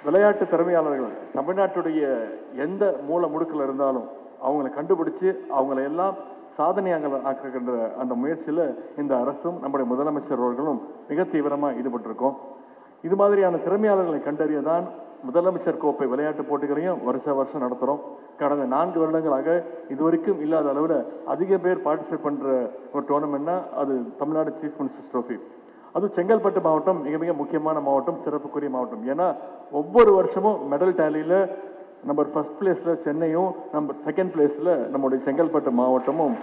விளையாட்டு திறமையாளர்கள் தமிழ்நாட்டுடைய எந்த மூல முடுக்கில் இருந்தாலும் அவங்களை கண்டுபிடிச்சு அவங்களை எல்லாம் சாதனையாக ஆக்குகின்ற அந்த முயற்சியில் இந்த அரசும் நம்முடைய முதலமைச்சர் அவர்களும் மிக தீவிரமாக ஈடுபட்டிருக்கோம். இது மாதிரியான திறமையாளர்களை கண்டறிய தான் முதலமைச்சர் கோப்பை விளையாட்டு போட்டிகளையும் வருஷம் நடத்துகிறோம். கடந்த 4 வருடங்களாக இதுவரைக்கும் இல்லாத அளவில் அதிக பேர் பார்ட்டிசிபேட் பண்ணுற ஒரு டோர்னமெண்ட்னா அது தமிழ்நாடு சீஃப் மினிஸ்டர்ஸ் ட்ரோஃபி. அதுவும் செங்கல்பட்டு மாவட்டம் மிக மிக முக்கியமான மாவட்டம், சிறப்புக்குரிய மாவட்டம். ஏன்னா ஒவ்வொரு வருஷமும் மெடல் டேலியில் நம்பர் 1st பிளேஸில் சென்னையும், நம்பர் 2nd பிளேஸில் நம்முடைய செங்கல்பட்டு மாவட்டமும்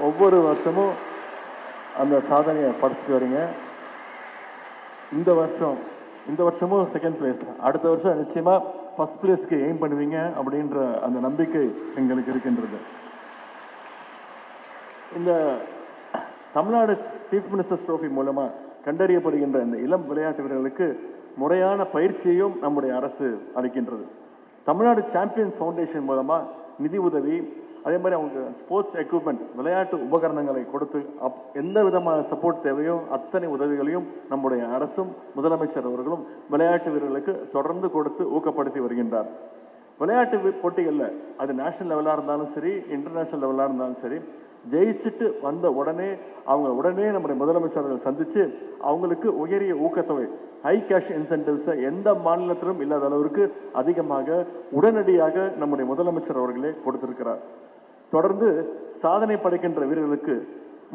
ஒவ்வொரு வருஷமும் அந்த சாதனையை படைச்சிட்டு வரீங்க. இந்த வருஷமும் 2nd பிளேஸ், அடுத்த வருஷம் நிச்சயமா 1st பிளேஸ்க்கு எய்ம் பண்ணுவீங்க அப்படின்ற அந்த நம்பிக்கை எங்களுக்கு இருக்கின்றது. இந்த தமிழ்நாடு சீஃப் மினிஸ்டர்ஸ் ட்ரோஃபி மூலமா கண்டறியப்படுகின்ற இந்த இளம் விளையாட்டு வீரர்களுக்கு முறையான பயிற்சியையும் நம்முடைய அரசு அளிக்கின்றது. தமிழ்நாடு சாம்பியன்ஸ் ஃபவுண்டேஷன் மூலமா நிதி உதவி, அதே மாதிரி அவங்க ஸ்போர்ட்ஸ் எக்யூப்மெண்ட் விளையாட்டு உபகரணங்களை கொடுத்து எந்த விதமான சப்போர்ட் தேவையோ அத்தனை உதவிகளையும் நம்முடைய அரசும் முதலமைச்சர் அவர்களும் விளையாட்டு வீரர்களுக்கு தொடர்ந்து கொடுத்து ஊக்கப்படுத்தி வருகின்றார். விளையாட்டு போட்டிகளில் அது நேஷனல் லெவலாக இருந்தாலும் சரி, இன்டர்நேஷனல் லெவலாக இருந்தாலும் சரி, ஜெயிச்சுட்டு வந்த உடனே நம்முடைய முதலமைச்சர்கள் சந்திச்சு அவங்களுக்கு உயரிய ஊக்கத்தொகை, ஹை கேஷ் இன்சென்டிவ்ஸை எந்த மாநிலத்திலும் இல்லாத அளவிற்கு அதிகமாக உடனடியாக நம்முடைய முதலமைச்சர் அவர்களே கொடுத்திருக்கிறார். தொடர்ந்து சாதனை படைக்கின்ற வீரர்களுக்கு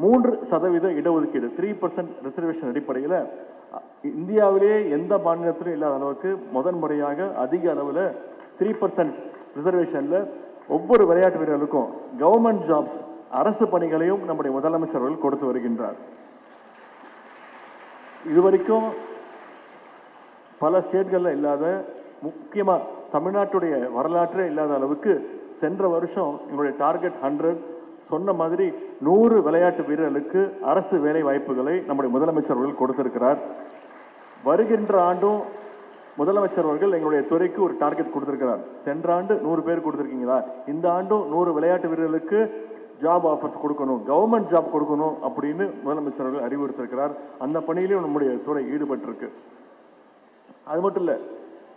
3% இடஒதுக்கீடு, 3% ரிசர்வேஷன் அடிப்படையில் இந்தியாவிலேயே எந்த மாநிலத்திலும் இல்லாத அளவுக்கு முதன்முறையாக அதிக அளவில் 3% ரிசர்வேஷன்ல ஒவ்வொரு விளையாட்டு வீரர்களுக்கும் கவர்மெண்ட் ஜாப்ஸ், அரசு பணிகளையும் நம்முடைய முதலமைச்சர் அவர்கள் கொடுத்து வருகின்றார். இதுவரைக்கும் பல ஸ்டேட்களில் இல்லாத, முக்கியமாக தமிழ்நாட்டுடைய வரலாற்றே இல்லாத அளவுக்கு சென்ற வருஷம் எங்களுடைய டார்கெட் 100 சொன்ன மாதிரி 100 விளையாட்டு வீரர்களுக்கு அரசு வேலை வாய்ப்புகளை நம்முடைய முதலமைச்சர் அவர்கள் கொடுத்திருக்கிறார். வருகின்ற ஆண்டும் முதலமைச்சர் அவர்கள் எங்களுடைய துறைக்கு ஒரு டார்கெட் கொடுத்திருக்கிறார். சென்ற ஆண்டு 100 பேர் கொடுத்திருக்கீங்களா, இந்த ஆண்டும் 100 விளையாட்டு வீரர்களுக்கு ஜாப் ஆஃபர்ஸ் கொடுக்கணும், கவர்மெண்ட் ஜாப் கொடுக்கணும் அப்படின்னு முதலமைச்சர் அவர்கள் அறிவுறுத்திருக்கிறார். அந்த பணியிலும் நம்முடைய துறை ஈடுபட்டிருக்கு. அது மட்டும் இல்லை,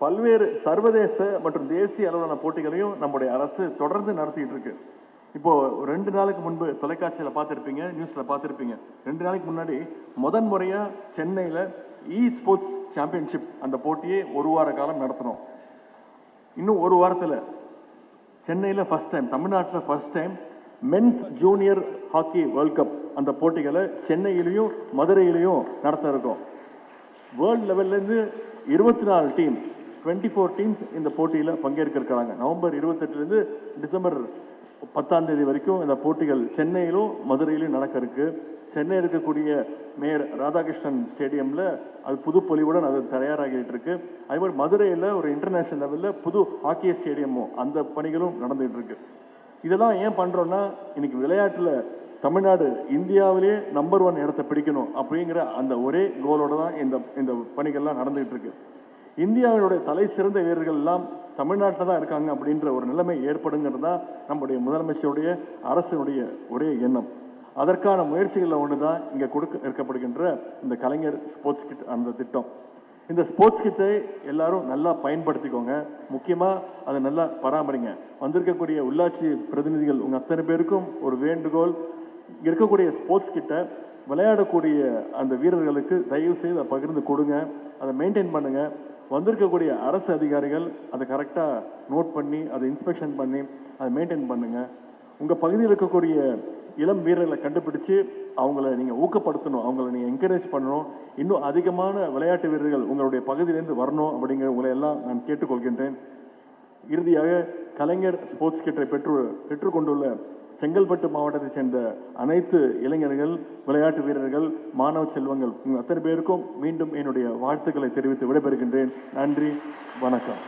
பல்வேறு சர்வதேச மற்றும் தேசிய அளவிலான போட்டிகளையும் நம்முடைய அரசு தொடர்ந்து நடத்திட்டு இருக்கு. இப்போ 2 நாளுக்கு முன்பு தொலைக்காட்சியில் பார்த்துருப்பீங்க, நியூஸ்ல பார்த்துருப்பீங்க. 2 நாளைக்கு முன்னாடி முதன்முறையா சென்னையில் ஸ்போர்ட்ஸ் சாம்பியன்ஷிப் அந்த போட்டியை 1 வார காலம் நடத்தணும். இன்னும் 1 வாரத்தில் சென்னையில் ஃபர்ஸ்ட் டைம், தமிழ்நாட்டில் first time men's junior hockey world cup அந்த போட்டிகளை சென்னையிலையும் மதுரையிலையும் நடத்த இருக்கோம். வேர்ல்டு லெவல்லேருந்து 24 டீம், 24 டீம்ஸ் இந்த போட்டியில் பங்கேற்க இருக்கிறாங்க. நவம்பர் 28 டிசம்பர் 10 வரைக்கும் இந்த போட்டிகள் சென்னையிலும் மதுரையிலும் நடக்க இருக்கு. சென்னை இருக்கக்கூடிய மேயர் ராதாகிருஷ்ணன் ஸ்டேடியமில் அது புது பொலிவுடன் அது தயாராகிட்டு இருக்கு. அதே மாதிரி மதுரையில் ஒரு இன்டர்நேஷனல் லெவலில் புது ஹாக்கி ஸ்டேடியமும் அந்த பணிகளும் நடந்துகிட்டு இருக்கு. இதெல்லாம் ஏன் பண்ணுறோன்னா, இன்னைக்கு விளையாட்டில் தமிழ்நாடு இந்தியாவிலேயே நம்பர் 1 இடத்தை பிடிக்கணும் அப்படிங்கிற அந்த ஒரே கோலோட தான் இந்த பணிகள்லாம் நடந்துகிட்டு இருக்கு. இந்தியாவினுடைய தலை சிறந்த வீரர்கள் எல்லாம் தமிழ்நாட்டில் தான் இருக்காங்க அப்படின்ற ஒரு நிலைமை ஏற்படுங்கிறது தான் நம்முடைய முதலமைச்சருடைய அரசினுடைய ஒரே எண்ணம். அதற்கான முயற்சிகளில் ஒன்று தான் இங்கே இருக்கப்படுகின்ற இந்த கலைஞர் ஸ்போர்ட்ஸ் கிட் அந்த திட்டம். இந்த ஸ்போர்ட்ஸ் கிட்டை எல்லாரும் நல்லா பயன்படுத்திக்கோங்க. முக்கியமாக அதை நல்லா பராமரிங்க. வந்திருக்கக்கூடிய உள்ளாட்சி பிரதிநிதிகள் உங்கள் அத்தனை பேருக்கும் ஒரு வேண்டுகோள், இருக்கக்கூடிய ஸ்போர்ட்ஸ் கிட்டை விளையாடக்கூடிய அந்த வீரர்களுக்கு தயவு செய்து அதை பகிர்ந்து கொடுங்க, அதை மெயின்டைன் பண்ணுங்க. வந்திருக்கக்கூடிய அரசு அதிகாரிகள் அதை கரெக்டாக நோட் பண்ணி அதை இன்ஸ்பெக்ஷன் பண்ணி அதை மெயின்டைன் பண்ணுங்க. உங்கள் பகுதியில் இருக்கக்கூடிய இளம் வீரர்களை கண்டுபிடிச்சு அவங்கள நீங்கள் ஊக்கப்படுத்தணும், அவங்கள நீங்கள் என்கரேஜ் பண்ணணும். இன்னும் அதிகமான விளையாட்டு வீரர்கள் உங்களுடைய பகுதியிலேருந்து வரணும் அப்படிங்கிற உங்களை எல்லாம் நான் கேட்டுக்கொள்கின்றேன். இறுதியாக கலைஞர் ஸ்போர்ட்ஸ் கிட்டை பெற்றுக்கொண்டுள்ள செங்கல்பட்டு மாவட்டத்தை சேர்ந்த அனைத்து இளைஞர்கள், விளையாட்டு வீரர்கள், மாணவ செல்வங்கள் உங்கள் அத்தனை பேருக்கும் மீண்டும் என்னுடைய வாழ்த்துக்களை தெரிவித்து விடைபெறுகின்றேன். நன்றி, வணக்கம்.